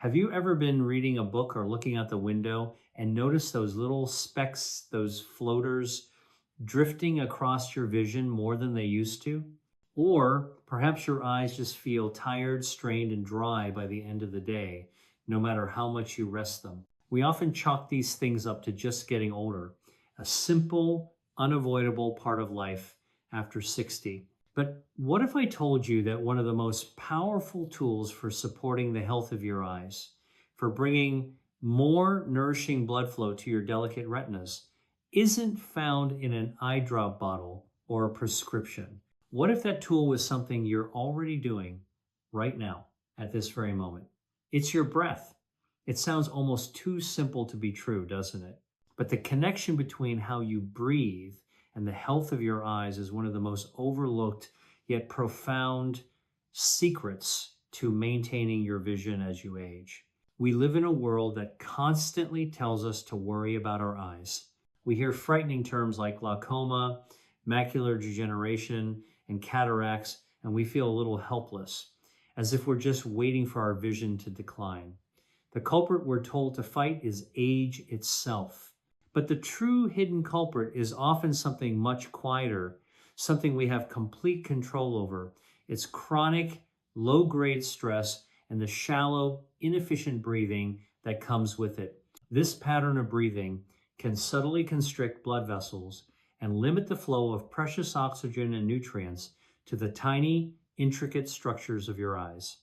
Have you ever been reading a book or looking out the window and noticed those little specks, those floaters drifting across your vision more than they used to? Or perhaps your eyes just feel tired, strained, and dry by the end of the day, no matter how much you rest them. We often chalk these things up to just getting older, a simple, unavoidable part of life after 60. But what if I told you that one of the most powerful tools for supporting the health of your eyes, for bringing more nourishing blood flow to your delicate retinas, isn't found in an eye drop bottle or a prescription? What if that tool was something you're already doing right now at this very moment? It's your breath. It sounds almost too simple to be true, doesn't it? But the connection between how you breathe and the health of your eyes is one of the most overlooked yet profound secrets to maintaining your vision as you age. We live in a world that constantly tells us to worry about our eyes. We hear frightening terms like glaucoma, macular degeneration, and cataracts, and we feel a little helpless, as if we're just waiting for our vision to decline. The culprit we're told to fight is age itself. But the true hidden culprit is often something much quieter, something we have complete control over. It's chronic, low-grade stress and the shallow, inefficient breathing that comes with it. This pattern of breathing can subtly constrict blood vessels and limit the flow of precious oxygen and nutrients to the tiny, intricate structures of your eyes.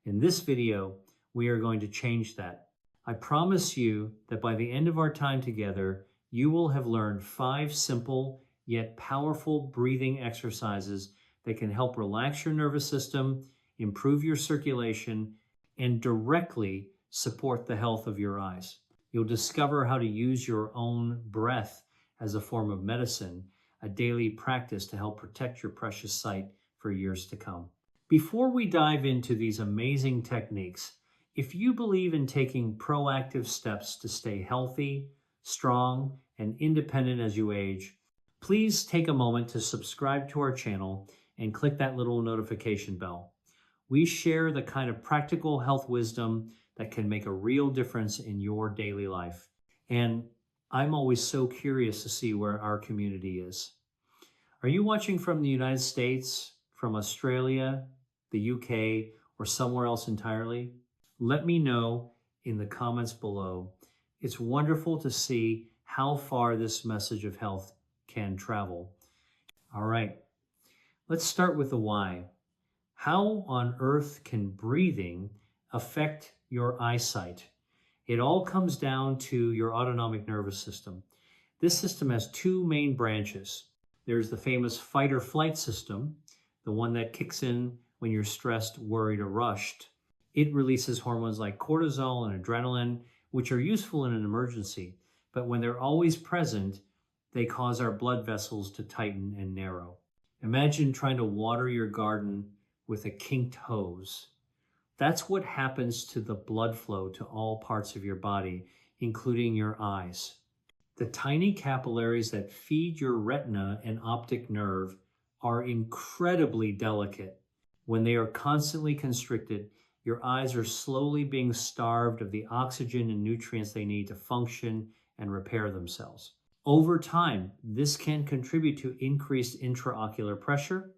In this video, we are going to change that. I promise you that by the end of our time together, you will have learned 5 simple yet powerful breathing exercises that can help relax your nervous system, improve your circulation, and directly support the health of your eyes. You'll discover how to use your own breath as a form of medicine, a daily practice to help protect your precious sight for years to come. Before we dive into these amazing techniques, if you believe in taking proactive steps to stay healthy, strong, and independent as you age, please take a moment to subscribe to our channel and click that little notification bell. We share the kind of practical health wisdom that can make a real difference in your daily life. And I'm always so curious to see where our community is. Are you watching from the United States, from Australia, the UK, or somewhere else entirely? Let me know in the comments below. It's wonderful to see how far this message of health can travel. All right, let's start with the why. How on earth can breathing affect your eyesight? It all comes down to your autonomic nervous system. This system has 2 main branches. There's the famous fight or flight system, the one that kicks in when you're stressed, worried, or rushed. It releases hormones like cortisol and adrenaline, which are useful in an emergency, but when they're always present, they cause our blood vessels to tighten and narrow. Imagine trying to water your garden with a kinked hose. That's what happens to the blood flow to all parts of your body, including your eyes. The tiny capillaries that feed your retina and optic nerve are incredibly delicate. When they are constantly constricted, your eyes are slowly being starved of the oxygen and nutrients they need to function and repair themselves. Over time, this can contribute to increased intraocular pressure,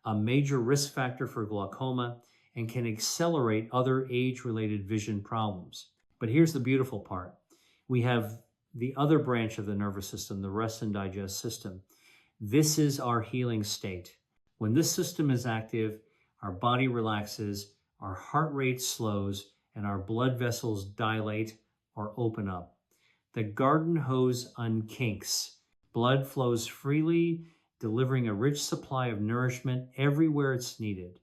a major risk factor for glaucoma, and can accelerate other age-related vision problems. But here's the beautiful part. We have the other branch of the nervous system, the rest and digest system. This is our healing state. When this system is active, our body relaxes, our heart rate slows, and our blood vessels dilate or open up. The garden hose unkinks. Blood flows freely, delivering a rich supply of nourishment everywhere it's needed.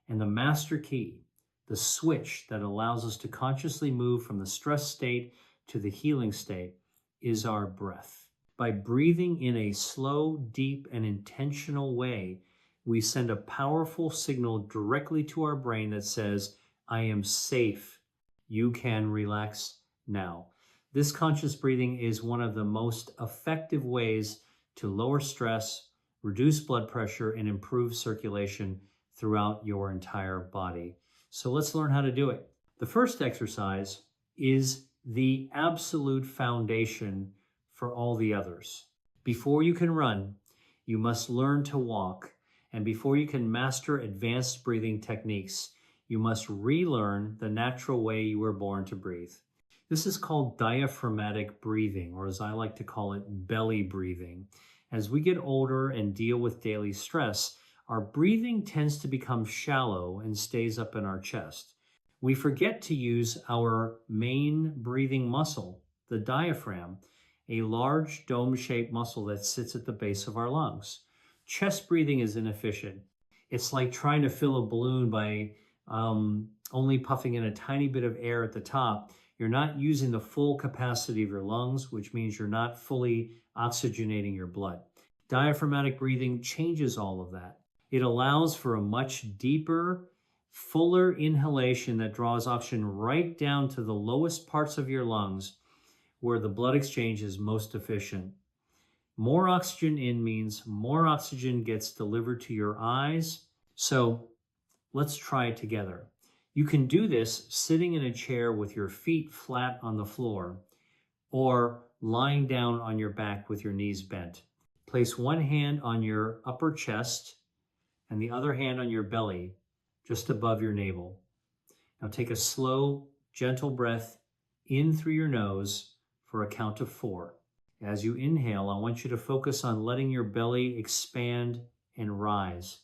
And the master key, the switch that allows us to consciously move from the stress state to the healing state, is our breath. By breathing in a slow, deep, and intentional way, we send a powerful signal directly to our brain that says, I am safe. You can relax now. This conscious breathing is one of the most effective ways to lower stress, reduce blood pressure, and improve circulation throughout your entire body. So let's learn how to do it. The first exercise is the absolute foundation for all the others. Before you can run, you must learn to walk. And before you can master advanced breathing techniques, you must relearn the natural way you were born to breathe. This is called diaphragmatic breathing, or as I like to call it, belly breathing. As we get older and deal with daily stress, our breathing tends to become shallow and stays up in our chest. We forget to use our main breathing muscle, the diaphragm, a large dome-shaped muscle that sits at the base of our lungs. Chest breathing is inefficient. It's like trying to fill a balloon by only puffing in a tiny bit of air at the top. You're not using the full capacity of your lungs, which means you're not fully oxygenating your blood. Diaphragmatic breathing changes all of that. It allows for a much deeper, fuller inhalation that draws oxygen right down to the lowest parts of your lungs where the blood exchange is most efficient. More oxygen in means more oxygen gets delivered to your eyes. So let's try it together. You can do this sitting in a chair with your feet flat on the floor or lying down on your back with your knees bent. Place one hand on your upper chest and the other hand on your belly, just above your navel. Now take a slow, gentle breath in through your nose for a count of 4. As you inhale, I want you to focus on letting your belly expand and rise.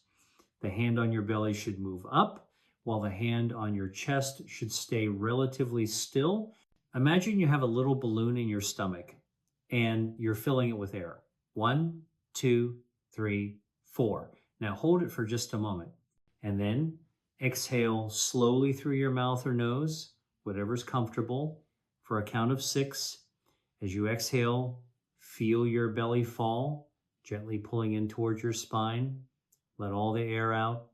The hand on your belly should move up, while the hand on your chest should stay relatively still. Imagine you have a little balloon in your stomach and you're filling it with air. 1, 2, 3, 4. Now hold it for just a moment and then exhale slowly through your mouth or nose, whatever's comfortable, for a count of 6. As you exhale, feel your belly fall, gently pulling in towards your spine. Let all the air out.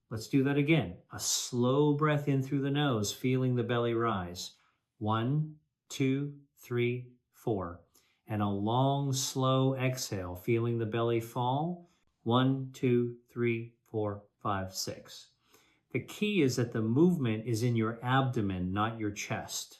Let's do that again. A slow breath in through the nose, feeling the belly rise. 1, 2, 3, 4. And a long, slow exhale, feeling the belly fall. 1, 2, 3, 4, 5, 6. The key is that the movement is in your abdomen, not your chest.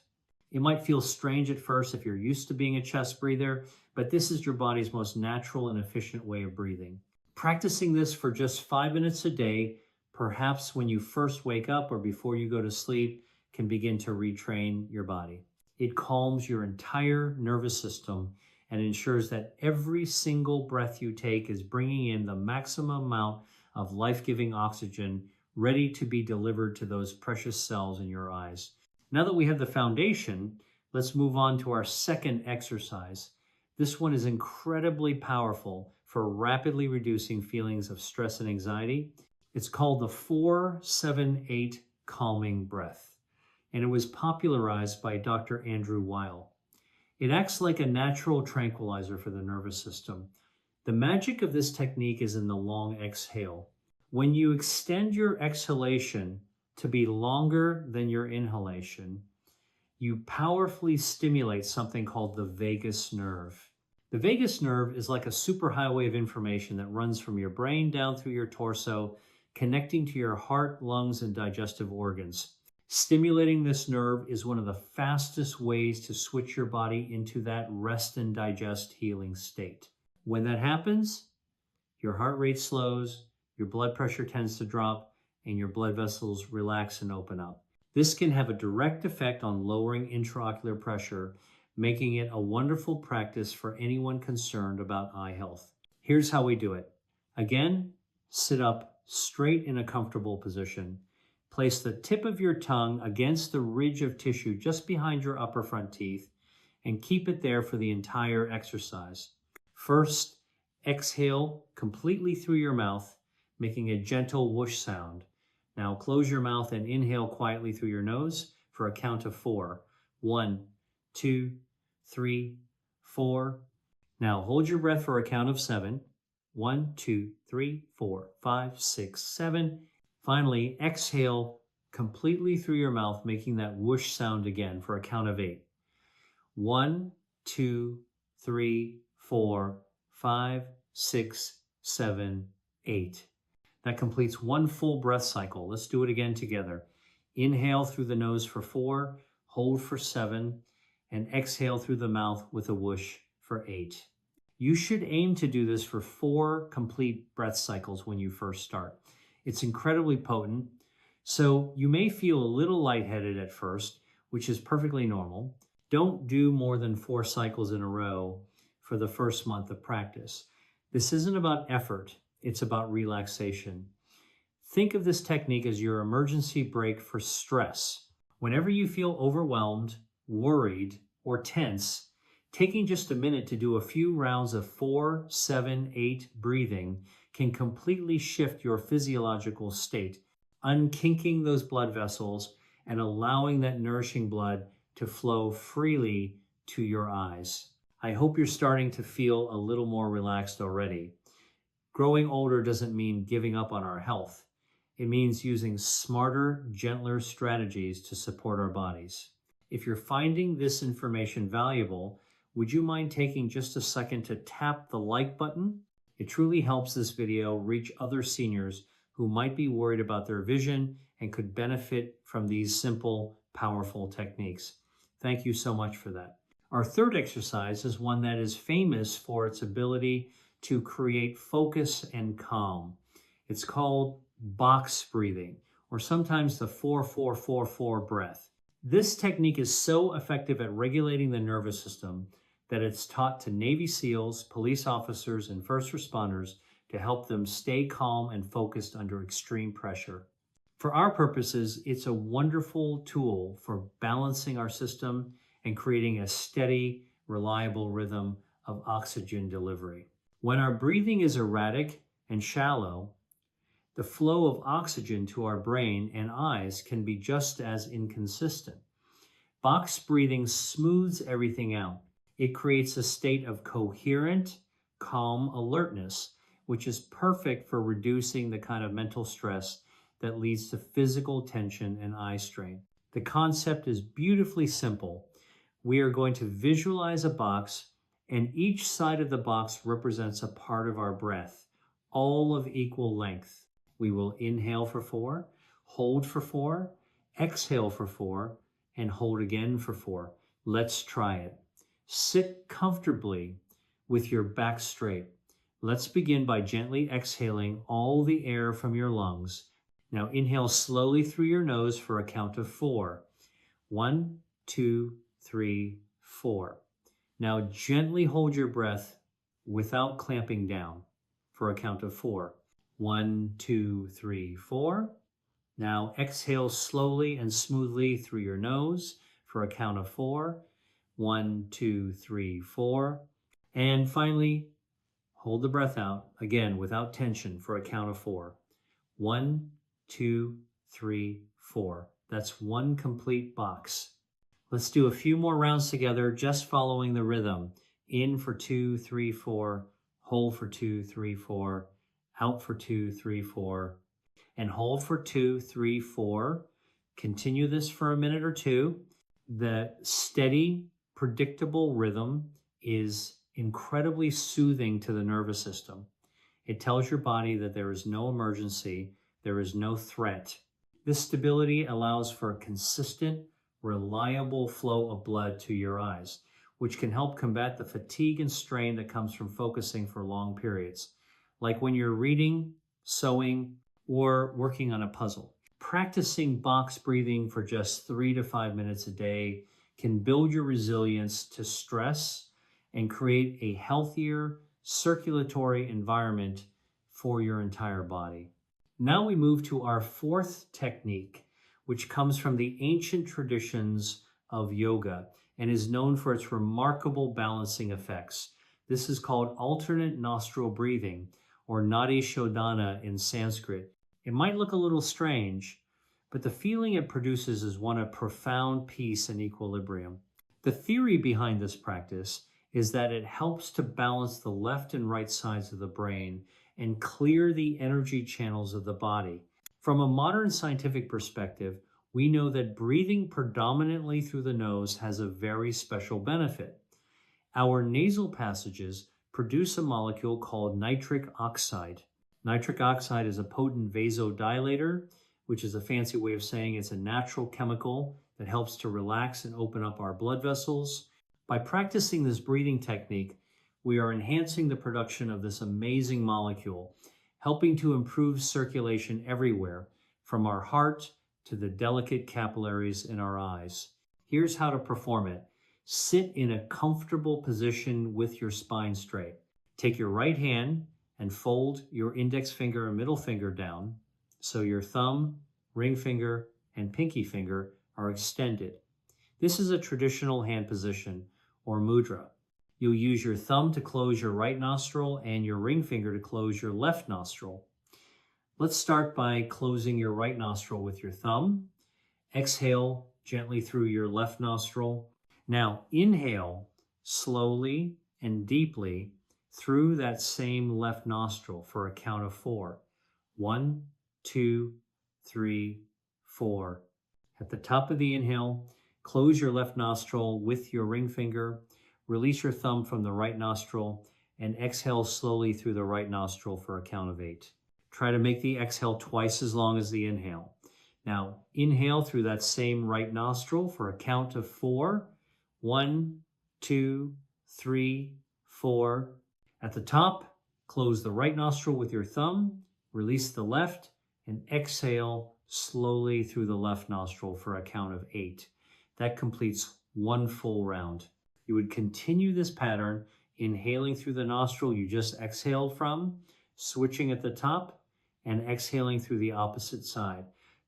It might feel strange at first if you're used to being a chest breather, but this is your body's most natural and efficient way of breathing. Practicing this for just 5 minutes a day, perhaps when you first wake up or before you go to sleep, can begin to retrain your body. It calms your entire nervous system and ensures that every single breath you take is bringing in the maximum amount of life-giving oxygen ready to be delivered to those precious cells in your eyes. Now that we have the foundation, let's move on to our second exercise. This one is incredibly powerful for rapidly reducing feelings of stress and anxiety. It's called the 4-7-8 calming breath, and it was popularized by Dr. Andrew Weil. It acts like a natural tranquilizer for the nervous system. The magic of this technique is in the long exhale. When you extend your exhalation to be longer than your inhalation, you powerfully stimulate something called the vagus nerve. The vagus nerve is like a superhighway of information that runs from your brain down through your torso, connecting to your heart, lungs, and digestive organs. Stimulating this nerve is one of the fastest ways to switch your body into that rest and digest healing state. When that happens, your heart rate slows, your blood pressure tends to drop, and your blood vessels relax and open up. This can have a direct effect on lowering intraocular pressure, making it a wonderful practice for anyone concerned about eye health. Here's how we do it. Again, sit up straight in a comfortable position. Place the tip of your tongue against the ridge of tissue just behind your upper front teeth and keep it there for the entire exercise. First, exhale completely through your mouth, making a gentle whoosh sound. Now close your mouth and inhale quietly through your nose for a count of 4. 1, 2, 3, 4. Now hold your breath for a count of 7. 1, 2, 3, 4, 5, 6, 7. Finally, exhale completely through your mouth, making that whoosh sound again for a count of 8. 1, 2, 3, 4, 5, 6, 7, 8. That completes one full breath cycle. Let's do it again together. Inhale through the nose for 4, hold for 7, and exhale through the mouth with a whoosh for 8. You should aim to do this for 4 complete breath cycles when you first start. It's incredibly potent, so you may feel a little lightheaded at first, which is perfectly normal. Don't do more than 4 cycles in a row for the first month of practice. This isn't about effort, it's about relaxation. Think of this technique as your emergency brake for stress. Whenever you feel overwhelmed, worried, or tense, taking just a minute to do a few rounds of 4, 7, 8 breathing can completely shift your physiological state, unkinking those blood vessels and allowing that nourishing blood to flow freely to your eyes. I hope you're starting to feel a little more relaxed already. Growing older doesn't mean giving up on our health. It means using smarter, gentler strategies to support our bodies. If you're finding this information valuable, would you mind taking just a second to tap the like button? It truly helps this video reach other seniors who might be worried about their vision and could benefit from these simple, powerful techniques. Thank you so much for that. Our third exercise is one that is famous for its ability to create focus and calm. It's called box breathing, or sometimes the 4-4-4-4 breath. This technique is so effective at regulating the nervous system that it's taught to Navy SEALs, police officers, and first responders to help them stay calm and focused under extreme pressure. For our purposes, it's a wonderful tool for balancing our system and creating a steady, reliable rhythm of oxygen delivery. When our breathing is erratic and shallow, the flow of oxygen to our brain and eyes can be just as inconsistent. Box breathing smooths everything out. It creates a state of coherent, calm alertness, which is perfect for reducing the kind of mental stress that leads to physical tension and eye strain. The concept is beautifully simple. We are going to visualize a box, and each side of the box represents a part of our breath, all of equal length. We will inhale for 4, hold for 4, exhale for 4, and hold again for 4. Let's try it. Sit comfortably with your back straight. Let's begin by gently exhaling all the air from your lungs. Now inhale slowly through your nose for a count of 4. 1, 2, 3, 4. Now gently hold your breath without clamping down for a count of 4. 1, 2, 3, 4. Now exhale slowly and smoothly through your nose for a count of 4. 1, 2, 3, 4. And finally, hold the breath out again without tension for a count of 4. 1, 2, 3, 4. That's one complete box. Let's do a few more rounds together, just following the rhythm. In for 2, 3, 4. Hold for 2, 3, 4. Out for 2, 3, 4. And hold for 2, 3, 4. Continue this for a minute or two. The steady, predictable rhythm is incredibly soothing to the nervous system. It tells your body that there is no emergency, there is no threat. This stability allows for a consistent, reliable flow of blood to your eyes, which can help combat the fatigue and strain that comes from focusing for long periods, like when you're reading, sewing, or working on a puzzle. Practicing box breathing for just 3 to 5 minutes a day can build your resilience to stress and create a healthier circulatory environment for your entire body. Now we move to our fourth technique, which comes from the ancient traditions of yoga and is known for its remarkable balancing effects. This is called alternate nostril breathing, or Nadi Shodhana in Sanskrit. It might look a little strange, but the feeling it produces is one of profound peace and equilibrium. The theory behind this practice is that it helps to balance the left and right sides of the brain and clear the energy channels of the body. From a modern scientific perspective, we know that breathing predominantly through the nose has a very special benefit. Our nasal passages produce a molecule called nitric oxide. Nitric oxide is a potent vasodilator, which is a fancy way of saying it's a natural chemical that helps to relax and open up our blood vessels. By practicing this breathing technique, we are enhancing the production of this amazing molecule, helping to improve circulation everywhere, from our heart to the delicate capillaries in our eyes. Here's how to perform it. Sit in a comfortable position with your spine straight. Take your right hand and fold your index finger and middle finger down so your thumb, ring finger, and pinky finger are extended. This is a traditional hand position, or mudra. You'll use your thumb to close your right nostril and your ring finger to close your left nostril. Let's start by closing your right nostril with your thumb. Exhale gently through your left nostril. Now inhale slowly and deeply through that same left nostril for a count of 4. 1, 2, 3, 4. At the top of the inhale, close your left nostril with your ring finger. Release your thumb from the right nostril and exhale slowly through the right nostril for a count of 8. Try to make the exhale twice as long as the inhale. Now, inhale through that same right nostril for a count of 4. 1, 2, 3, 4. At the top, close the right nostril with your thumb, release the left, and exhale slowly through the left nostril for a count of 8. That completes one full round. You would continue this pattern, inhaling through the nostril you just exhaled from, switching at the top, and exhaling through the opposite side.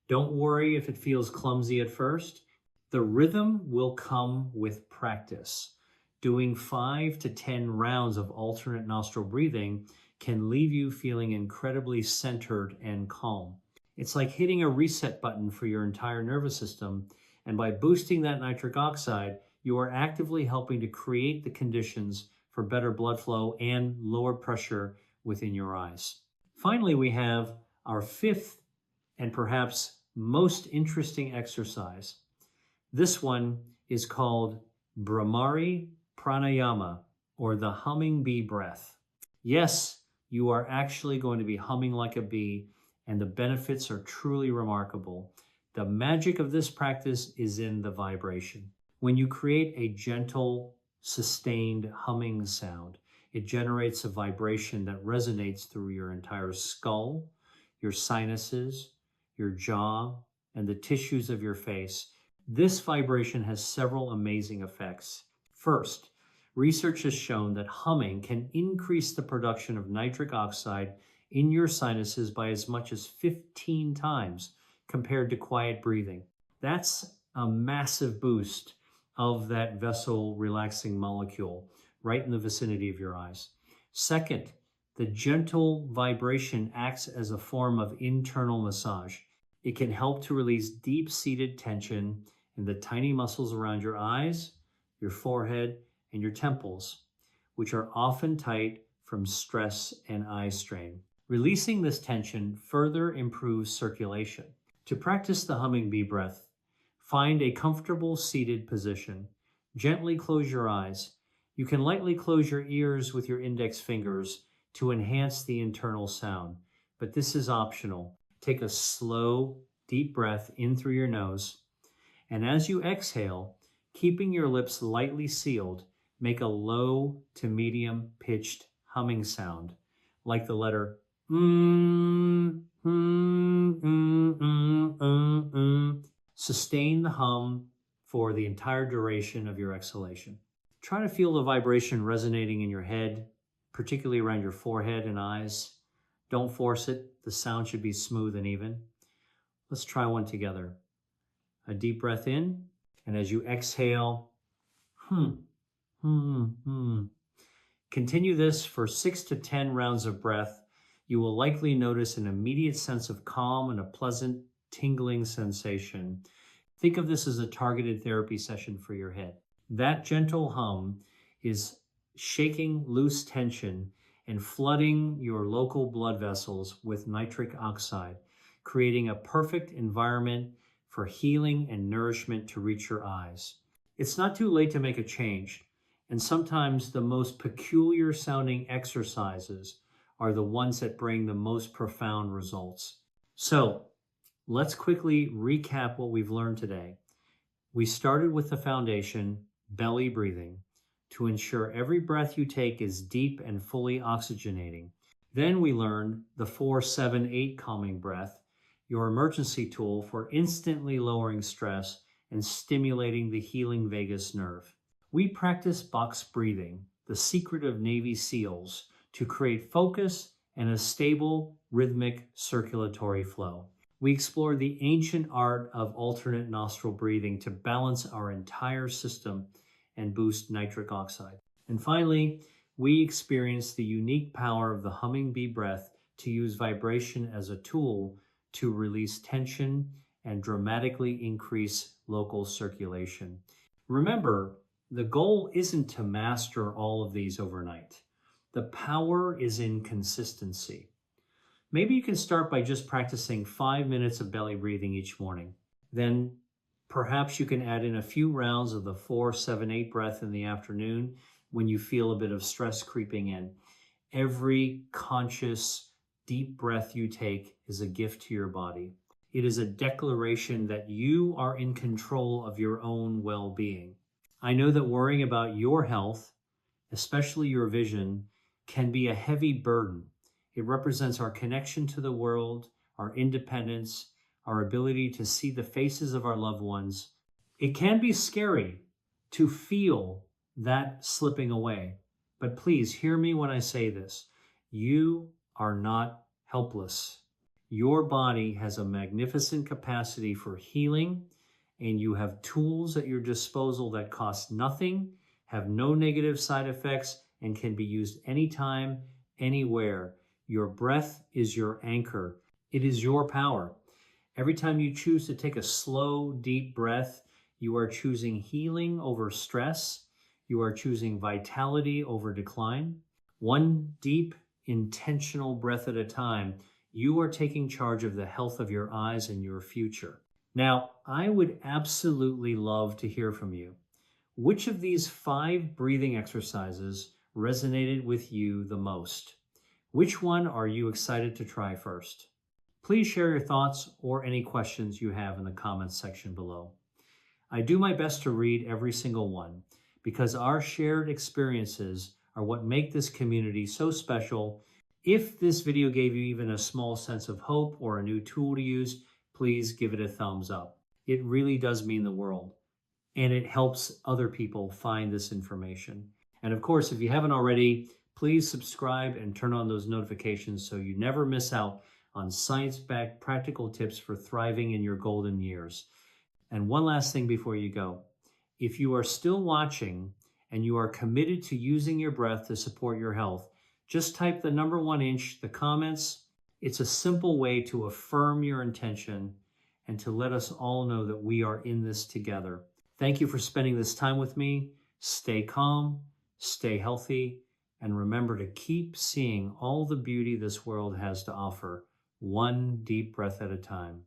Don't worry if it feels clumsy at first. The rhythm will come with practice. Doing 5 to 10 rounds of alternate nostril breathing can leave you feeling incredibly centered and calm. It's like hitting a reset button for your entire nervous system, and by boosting that nitric oxide, you are actively helping to create the conditions for better blood flow and lower pressure within your eyes. Finally, we have our 5th and perhaps most interesting exercise. This one is called Bhramari pranayama, or the humming bee breath. Yes, you are actually going to be humming like a bee, and the benefits are truly remarkable. The magic of this practice is in the vibration. When you create a gentle, sustained humming sound, it generates a vibration that resonates through your entire skull, your sinuses, your jaw, and the tissues of your face. This vibration has several amazing effects. First, research has shown that humming can increase the production of nitric oxide in your sinuses by as much as 15 times compared to quiet breathing. That's a massive boost of that vessel relaxing molecule right in the vicinity of your eyes. Second, the gentle vibration acts as a form of internal massage. It can help to release deep-seated tension in the tiny muscles around your eyes, your forehead, and your temples, which are often tight from stress and eye strain. Releasing this tension further improves circulation. To practice the humming bee breath, find a comfortable seated position. Gently close your eyes. You can lightly close your ears with your index fingers to enhance the internal sound, but this is optional. Take a slow, deep breath in through your nose, and as you exhale, keeping your lips lightly sealed, make a low to medium pitched humming sound, like the letter Sustain the hum for the entire duration of your exhalation. Try to feel the vibration resonating in your head, particularly around your forehead and eyes. Don't force it. The sound should be smooth and even. Let's try one together. A deep breath in, and as you exhale, Continue this for 6 to 10 rounds of breath. You will likely notice an immediate sense of calm and a pleasant tingling sensation. Think of this as a targeted therapy session for your head. That gentle hum is shaking loose tension and flooding your local blood vessels with nitric oxide, creating a perfect environment for healing and nourishment to reach your eyes. It's not too late to make a change, and sometimes the most peculiar sounding exercises are the ones that bring the most profound results. So, let's quickly recap what we've learned today. We started with the foundation, belly breathing, to ensure every breath you take is deep and fully oxygenating. Then we learned the 4-7-8 calming breath, your emergency tool for instantly lowering stress and stimulating the healing vagus nerve. We practiced box breathing, the secret of Navy SEALs, to create focus and a stable, rhythmic circulatory flow. We explored the ancient art of alternate nostril breathing to balance our entire system and boost nitric oxide. And finally, we experienced the unique power of the humming bee breath to use vibration as a tool to release tension and dramatically increase local circulation. Remember, the goal isn't to master all of these overnight. The power is in consistency. Maybe you can start by just practicing 5 minutes of belly breathing each morning. Then perhaps you can add in a few rounds of the 4-7-8 breath in the afternoon when you feel a bit of stress creeping in. Every conscious, deep breath you take is a gift to your body. It is a declaration that you are in control of your own well-being. I know that worrying about your health, especially your vision, can be a heavy burden. It represents our connection to the world, our independence, our ability to see the faces of our loved ones. It can be scary to feel that slipping away. But please hear me when I say this. You are not helpless. Your body has a magnificent capacity for healing, and you have tools at your disposal that cost nothing, have no negative side effects, and can be used anytime, anywhere. Your breath is your anchor. It is your power. Every time you choose to take a slow, deep breath, you are choosing healing over stress. You are choosing vitality over decline. One deep, intentional breath at a time, you are taking charge of the health of your eyes and your future. Now, I would absolutely love to hear from you. Which of these 5 breathing exercises resonated with you the most? Which one are you excited to try first? Please share your thoughts or any questions you have in the comments section below. I do my best to read every single one because our shared experiences are what make this community so special. If this video gave you even a small sense of hope or a new tool to use, please give it a thumbs up. It really does mean the world, and it helps other people find this information. And of course, if you haven't already, please subscribe and turn on those notifications so you never miss out on science-backed practical tips for thriving in your golden years. And one last thing before you go. If you are still watching and you are committed to using your breath to support your health, just type the number 1 inch, the comments. It's a simple way to affirm your intention and to let us all know that we are in this together. Thank you for spending this time with me. Stay calm, stay healthy, and remember to keep seeing all the beauty this world has to offer, one deep breath at a time.